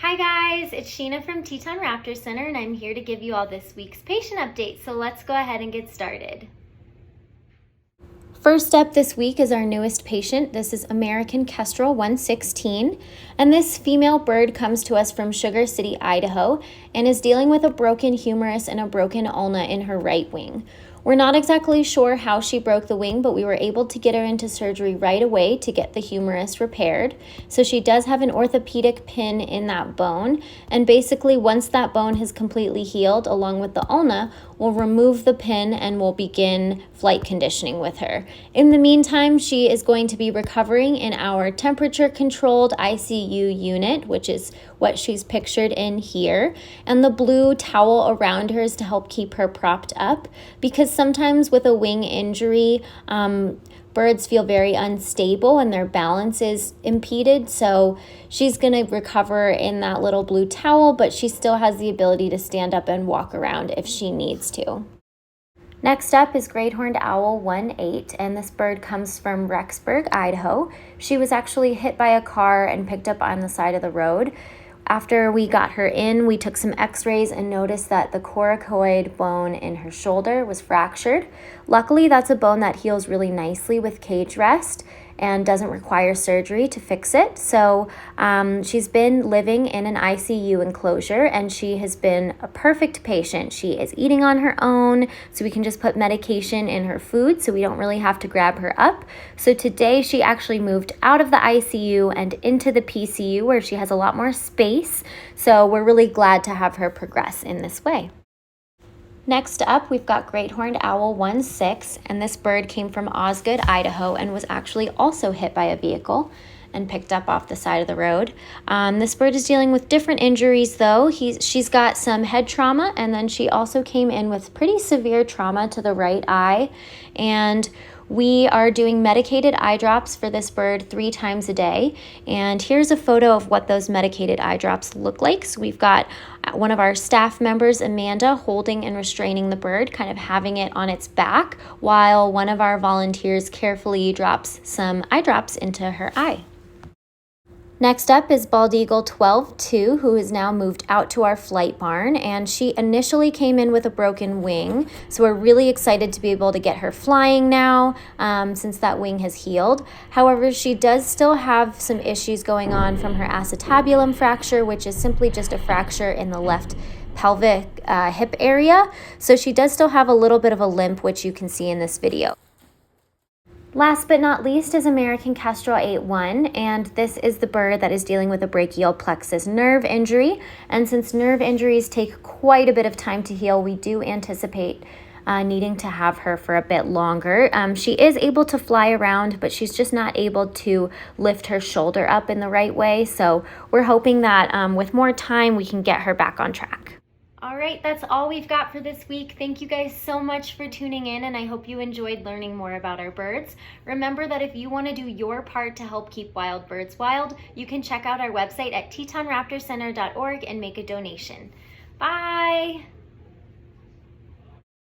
Hi guys, it's Sheena from Teton Raptor Center and I'm here to give you all this week's patient update, so let's go ahead and get started. First up this week is our newest patient. This is American Kestrel 116, and this female bird comes to us from Sugar City, Idaho, and is dealing with a broken humerus and a broken ulna in her right wing. We're not exactly sure how she broke the wing, but we were able to get her into surgery right away to get the humerus repaired. So she does have an orthopedic pin in that bone, and basically once that bone has completely healed along with the ulna, we'll remove the pin and we'll begin flight conditioning with her. In the meantime, she is going to be recovering in our temperature controlled ICU unit, which is what she's pictured in here, and the blue towel around her is to help keep her propped up, because sometimes with a wing injury, birds feel very unstable and their balance is impeded. So she's going to recover in that little blue towel, but she still has the ability to stand up and walk around if she needs to. Next up is Great Horned Owl 1-8, and this bird comes from Rexburg, Idaho. She was actually hit by a car and picked up on the side of the road. After we got her in, we took some x-rays and noticed that the coracoid bone in her shoulder was fractured. Luckily, that's a bone that heals really nicely with cage rest and doesn't require surgery to fix it. So she's been living in an ICU enclosure, and she has been a perfect patient. She is eating on her own, so we can just put medication in her food so we don't really have to grab her up. So today she actually moved out of the ICU and into the PCU where she has a lot more space. So we're really glad to have her progress in this way. Next up, we've got Great Horned Owl 1-6, and this bird came from Osgood, Idaho, and was actually also hit by a vehicle and picked up off the side of the road. This bird is dealing with different injuries though. She's got some head trauma, and then she also came in with pretty severe trauma to the right eye, and we are doing medicated eye drops for this bird 3 times a day. And here's a photo of what those medicated eye drops look like. So we've got one of our staff members, Amanda, holding and restraining the bird, kind of having it on its back, while one of our volunteers carefully drops some eye drops into her eye. Next up is Bald Eagle 12-2, who has now moved out to our flight barn, and she initially came in with a broken wing, so we're really excited to be able to get her flying now since that wing has healed. However, she does still have some issues going on from her acetabulum fracture, which is simply just a fracture in the left pelvic hip area, so she does still have a little bit of a limp, which you can see in this video. Last but not least is American Kestrel 8-1, and this is the bird that is dealing with a brachial plexus nerve injury. And since nerve injuries take quite a bit of time to heal, we do anticipate needing to have her for a bit longer. She is able to fly around, but she's just not able to lift her shoulder up in the right way. So we're hoping that with more time, we can get her back on track. All right, that's all we've got for this week. Thank you guys so much for tuning in, and I hope you enjoyed learning more about our birds. Remember that if you want to do your part to help keep wild birds wild, you can check out our website at tetonraptorcenter.org and make a donation. Bye!